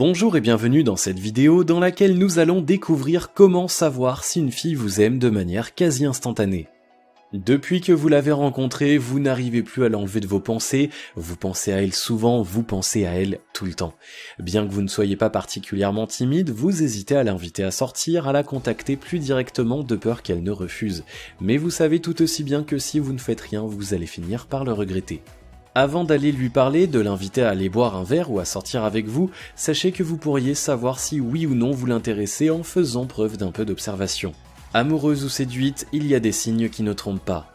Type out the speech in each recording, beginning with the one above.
Bonjour et bienvenue dans cette vidéo dans laquelle nous allons découvrir comment savoir si une fille vous aime de manière quasi instantanée. Depuis que vous l'avez rencontrée, vous n'arrivez plus à l'enlever de vos pensées, vous pensez à elle souvent, vous pensez à elle tout le temps. Bien que vous ne soyez pas particulièrement timide, vous hésitez à l'inviter à sortir, à la contacter plus directement de peur qu'elle ne refuse. Mais vous savez tout aussi bien que si vous ne faites rien, vous allez finir par le regretter. Avant d'aller lui parler, de l'inviter à aller boire un verre ou à sortir avec vous, sachez que vous pourriez savoir si oui ou non vous l'intéressez en faisant preuve d'un peu d'observation. Amoureuse ou séduite, il y a des signes qui ne trompent pas.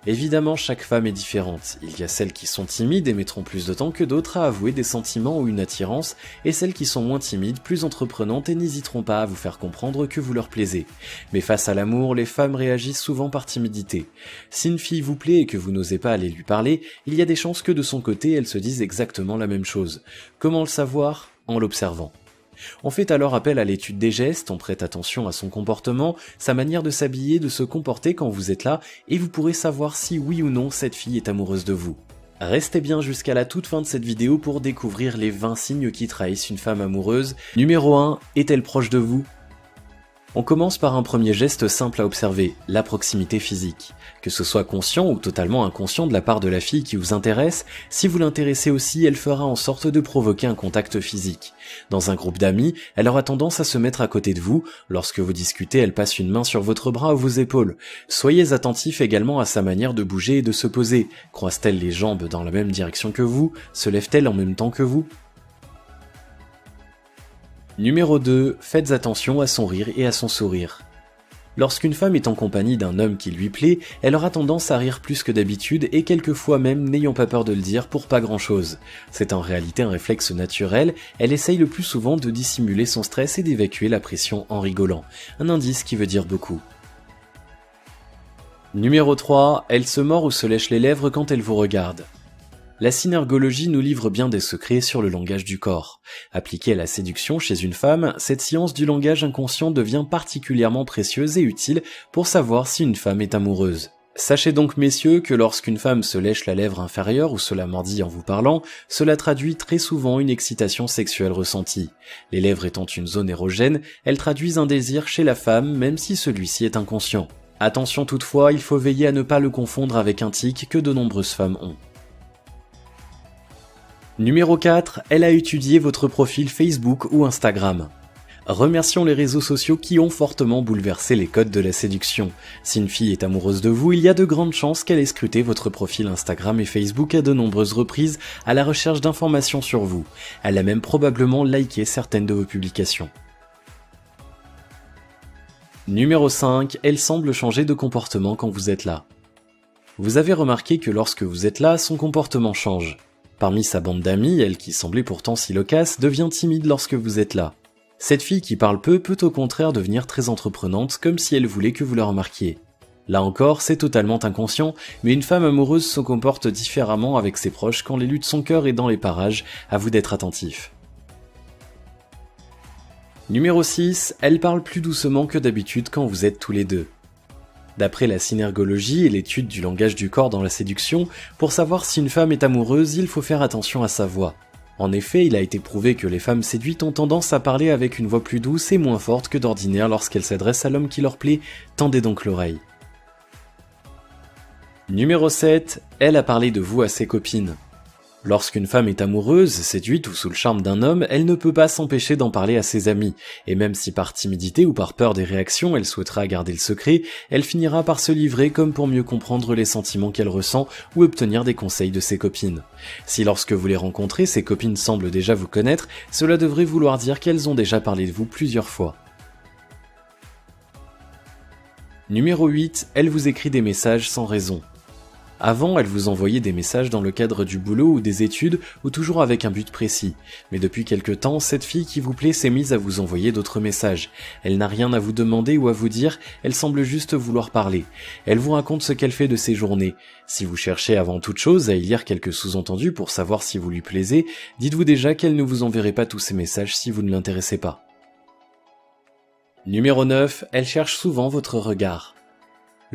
Évidemment, chaque femme est différente. Il y a celles qui sont timides et mettront plus de temps que d'autres à avouer des sentiments ou une attirance, et celles qui sont moins timides, plus entreprenantes et n'hésiteront pas à vous faire comprendre que vous leur plaisez. Mais face à l'amour, les femmes réagissent souvent par timidité. Si une fille vous plaît et que vous n'osez pas aller lui parler, il y a des chances que de son côté, elle se dise exactement la même chose. Comment le savoir ? En l'observant. On fait alors appel à l'étude des gestes, on prête attention à son comportement, sa manière de s'habiller, de se comporter quand vous êtes là, et vous pourrez savoir si oui ou non cette fille est amoureuse de vous. Restez bien jusqu'à la toute fin de cette vidéo pour découvrir les 20 signes qui trahissent une femme amoureuse. Numéro 1, est-elle proche de vous ? On commence par un premier geste simple à observer, la proximité physique. Que ce soit conscient ou totalement inconscient de la part de la fille qui vous intéresse, si vous l'intéressez aussi, elle fera en sorte de provoquer un contact physique. Dans un groupe d'amis, elle aura tendance à se mettre à côté de vous. Lorsque vous discutez, elle passe une main sur votre bras ou vos épaules. Soyez attentif également à sa manière de bouger et de se poser. Croise-t-elle les jambes dans la même direction que vous ? Se lève-t-elle en même temps que vous ? Numéro 2, faites attention à son rire et à son sourire. Lorsqu'une femme est en compagnie d'un homme qui lui plaît, elle aura tendance à rire plus que d'habitude et quelquefois même n'ayant pas peur de le dire pour pas grand chose. C'est en réalité un réflexe naturel, elle essaye le plus souvent de dissimuler son stress et d'évacuer la pression en rigolant. Un indice qui veut dire beaucoup. Numéro 3, elle se mord ou se lèche les lèvres quand elle vous regarde. La synergologie nous livre bien des secrets sur le langage du corps. Appliquée à la séduction chez une femme, cette science du langage inconscient devient particulièrement précieuse et utile pour savoir si une femme est amoureuse. Sachez donc messieurs que lorsqu'une femme se lèche la lèvre inférieure ou se la mordit en vous parlant, cela traduit très souvent une excitation sexuelle ressentie. Les lèvres étant une zone érogène, elles traduisent un désir chez la femme même si celui-ci est inconscient. Attention toutefois, il faut veiller à ne pas le confondre avec un tic que de nombreuses femmes ont. Numéro 4, elle a étudié votre profil Facebook ou Instagram. Remercions les réseaux sociaux qui ont fortement bouleversé les codes de la séduction. Si une fille est amoureuse de vous, il y a de grandes chances qu'elle ait scruté votre profil Instagram et Facebook à de nombreuses reprises à la recherche d'informations sur vous. Elle a même probablement liké certaines de vos publications. Numéro 5, elle semble changer de comportement quand vous êtes là. Vous avez remarqué que lorsque vous êtes là, son comportement change. Parmi sa bande d'amis, elle qui semblait pourtant si loquace, devient timide lorsque vous êtes là. Cette fille qui parle peu peut au contraire devenir très entreprenante, comme si elle voulait que vous la remarquiez. Là encore, c'est totalement inconscient, mais une femme amoureuse se comporte différemment avec ses proches quand l'élu de son cœur est dans les parages, à vous d'être attentif. Numéro 6, elle parle plus doucement que d'habitude quand vous êtes tous les deux. D'après la synergologie et l'étude du langage du corps dans la séduction, pour savoir si une femme est amoureuse, il faut faire attention à sa voix. En effet, il a été prouvé que les femmes séduites ont tendance à parler avec une voix plus douce et moins forte que d'ordinaire lorsqu'elles s'adressent à l'homme qui leur plaît, tendez donc l'oreille. Numéro 7, elle a parlé de vous à ses copines. Lorsqu'une femme est amoureuse, séduite ou sous le charme d'un homme, elle ne peut pas s'empêcher d'en parler à ses amis, et même si par timidité ou par peur des réactions elle souhaitera garder le secret, elle finira par se livrer comme pour mieux comprendre les sentiments qu'elle ressent ou obtenir des conseils de ses copines. Si lorsque vous les rencontrez, ces copines semblent déjà vous connaître, cela devrait vouloir dire qu'elles ont déjà parlé de vous plusieurs fois. Numéro 8, elle vous écrit des messages sans raison. Avant, elle vous envoyait des messages dans le cadre du boulot ou des études, ou toujours avec un but précis. Mais depuis quelque temps, cette fille qui vous plaît s'est mise à vous envoyer d'autres messages. Elle n'a rien à vous demander ou à vous dire, elle semble juste vouloir parler. Elle vous raconte ce qu'elle fait de ses journées. Si vous cherchez avant toute chose à y lire quelques sous-entendus pour savoir si vous lui plaisez, dites-vous déjà qu'elle ne vous enverrait pas tous ces messages si vous ne l'intéressez pas. Numéro 9, elle cherche souvent votre regard.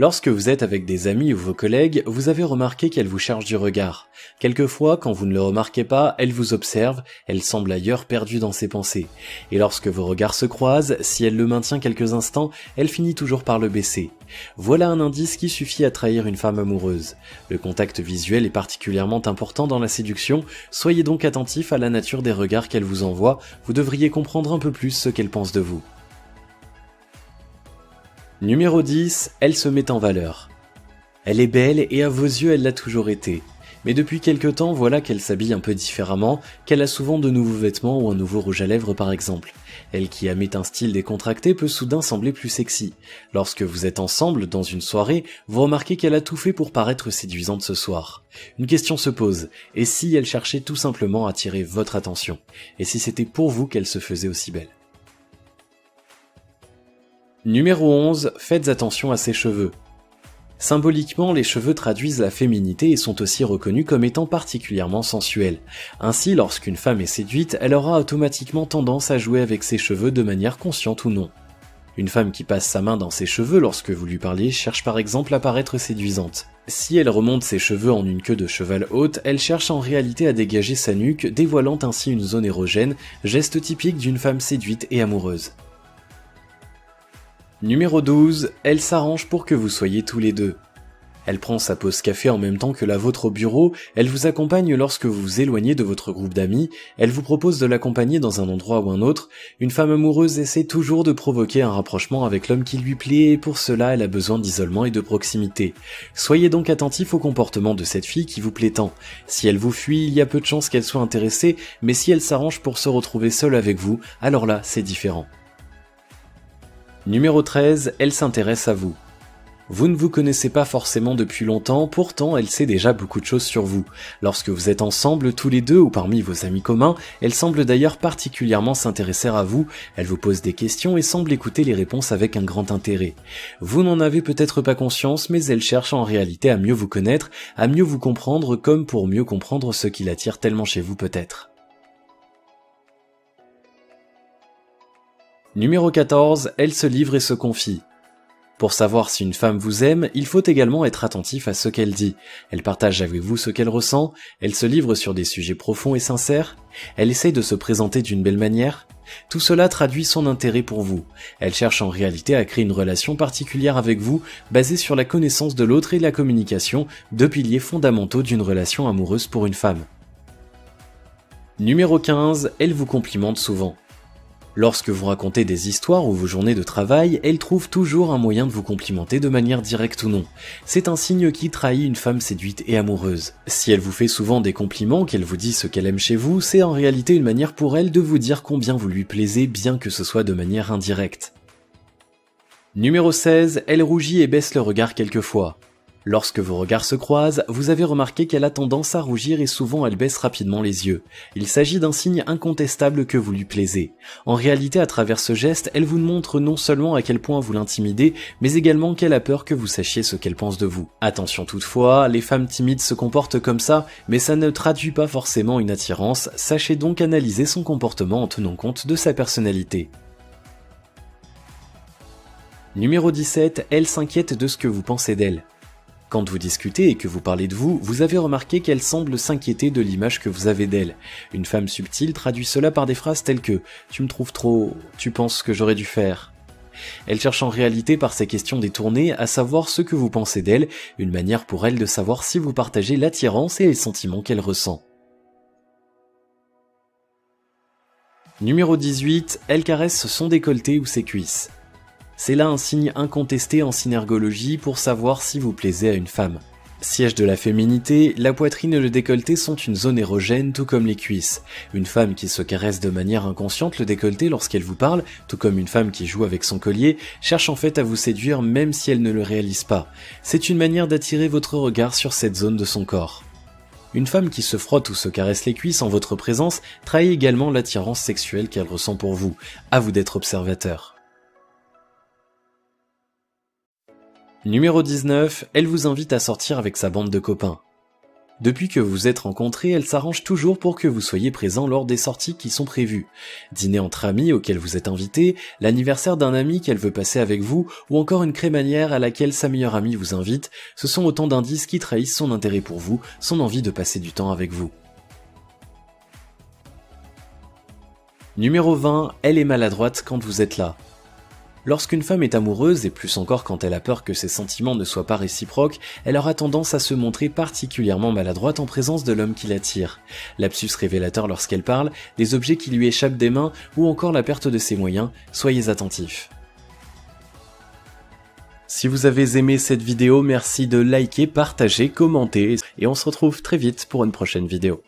Lorsque vous êtes avec des amis ou vos collègues, vous avez remarqué qu'elle vous charge du regard. Quelquefois, quand vous ne le remarquez pas, elle vous observe, elle semble ailleurs perdue dans ses pensées. Et lorsque vos regards se croisent, si elle le maintient quelques instants, elle finit toujours par le baisser. Voilà un indice qui suffit à trahir une femme amoureuse. Le contact visuel est particulièrement important dans la séduction, soyez donc attentif à la nature des regards qu'elle vous envoie, vous devriez comprendre un peu plus ce qu'elle pense de vous. Numéro 10, elle se met en valeur. Elle est belle et à vos yeux elle l'a toujours été. Mais depuis quelque temps, voilà qu'elle s'habille un peu différemment, qu'elle a souvent de nouveaux vêtements ou un nouveau rouge à lèvres par exemple. Elle qui aimait un style décontracté peut soudain sembler plus sexy. Lorsque vous êtes ensemble dans une soirée, vous remarquez qu'elle a tout fait pour paraître séduisante ce soir. Une question se pose, et si elle cherchait tout simplement à attirer votre attention? Et si c'était pour vous qu'elle se faisait aussi belle? Numéro 11, faites attention à ses cheveux. Symboliquement, les cheveux traduisent la féminité et sont aussi reconnus comme étant particulièrement sensuels. Ainsi, lorsqu'une femme est séduite, elle aura automatiquement tendance à jouer avec ses cheveux de manière consciente ou non. Une femme qui passe sa main dans ses cheveux lorsque vous lui parliez cherche par exemple à paraître séduisante. Si elle remonte ses cheveux en une queue de cheval haute, elle cherche en réalité à dégager sa nuque, dévoilant ainsi une zone érogène, geste typique d'une femme séduite et amoureuse. Numéro 12, elle s'arrange pour que vous soyez tous les deux. Elle prend sa pause café en même temps que la vôtre au bureau, elle vous accompagne lorsque vous vous éloignez de votre groupe d'amis, elle vous propose de l'accompagner dans un endroit ou un autre. Une femme amoureuse essaie toujours de provoquer un rapprochement avec l'homme qui lui plaît et pour cela elle a besoin d'isolement et de proximité. Soyez donc attentif au comportement de cette fille qui vous plaît tant. Si elle vous fuit, il y a peu de chances qu'elle soit intéressée, mais si elle s'arrange pour se retrouver seule avec vous, alors là c'est différent. Numéro 13, elle s'intéresse à vous. Vous ne vous connaissez pas forcément depuis longtemps, pourtant elle sait déjà beaucoup de choses sur vous. Lorsque vous êtes ensemble tous les deux ou parmi vos amis communs, elle semble d'ailleurs particulièrement s'intéresser à vous, elle vous pose des questions et semble écouter les réponses avec un grand intérêt. Vous n'en avez peut-être pas conscience, mais elle cherche en réalité à mieux vous connaître, à mieux vous comprendre comme pour mieux comprendre ce qui l'attire tellement chez vous peut-être. Numéro 14, elle se livre et se confie. Pour savoir si une femme vous aime, il faut également être attentif à ce qu'elle dit. Elle partage avec vous ce qu'elle ressent, elle se livre sur des sujets profonds et sincères, elle essaye de se présenter d'une belle manière. Tout cela traduit son intérêt pour vous. Elle cherche en réalité à créer une relation particulière avec vous, basée sur la connaissance de l'autre et la communication, deux piliers fondamentaux d'une relation amoureuse pour une femme. Numéro 15, elle vous complimente souvent. Lorsque vous racontez des histoires ou vos journées de travail, elle trouve toujours un moyen de vous complimenter de manière directe ou non. C'est un signe qui trahit une femme séduite et amoureuse. Si elle vous fait souvent des compliments, qu'elle vous dit ce qu'elle aime chez vous, c'est en réalité une manière pour elle de vous dire combien vous lui plaisez, bien que ce soit de manière indirecte. Numéro 16, elle rougit et baisse le regard quelquefois. Lorsque vos regards se croisent, vous avez remarqué qu'elle a tendance à rougir et souvent elle baisse rapidement les yeux. Il s'agit d'un signe incontestable que vous lui plaisez. En réalité, à travers ce geste, elle vous montre non seulement à quel point vous l'intimidez, mais également qu'elle a peur que vous sachiez ce qu'elle pense de vous. Attention toutefois, les femmes timides se comportent comme ça, mais ça ne traduit pas forcément une attirance, sachez donc analyser son comportement en tenant compte de sa personnalité. Numéro 17, elle s'inquiète de ce que vous pensez d'elle. Quand vous discutez et que vous parlez de vous, vous avez remarqué qu'elle semble s'inquiéter de l'image que vous avez d'elle. Une femme subtile traduit cela par des phrases telles que « tu me trouves trop »,« tu penses que j'aurais dû faire ». Elle cherche en réalité par ces questions détournées à savoir ce que vous pensez d'elle, une manière pour elle de savoir si vous partagez l'attirance et les sentiments qu'elle ressent. Numéro 18, elle caresse son décolleté ou ses cuisses. C'est là un signe incontesté en synergologie pour savoir si vous plaisez à une femme. Siège de la féminité, la poitrine et le décolleté sont une zone érogène tout comme les cuisses. Une femme qui se caresse de manière inconsciente le décolleté lorsqu'elle vous parle, tout comme une femme qui joue avec son collier, cherche en fait à vous séduire même si elle ne le réalise pas. C'est une manière d'attirer votre regard sur cette zone de son corps. Une femme qui se frotte ou se caresse les cuisses en votre présence trahit également l'attirance sexuelle qu'elle ressent pour vous. À vous d'être observateur. Numéro 19, elle vous invite à sortir avec sa bande de copains. Depuis que vous vous êtes rencontrés, elle s'arrange toujours pour que vous soyez présent lors des sorties qui sont prévues. Dîner entre amis auquel vous êtes invité, l'anniversaire d'un ami qu'elle veut passer avec vous, ou encore une crémaillère à laquelle sa meilleure amie vous invite, ce sont autant d'indices qui trahissent son intérêt pour vous, son envie de passer du temps avec vous. Numéro 20, elle est maladroite quand vous êtes là. Lorsqu'une femme est amoureuse, et plus encore quand elle a peur que ses sentiments ne soient pas réciproques, elle aura tendance à se montrer particulièrement maladroite en présence de l'homme qui l'attire. Lapsus révélateur lorsqu'elle parle, des objets qui lui échappent des mains ou encore la perte de ses moyens, soyez attentifs. Si vous avez aimé cette vidéo, merci de liker, partager, commenter, et on se retrouve très vite pour une prochaine vidéo.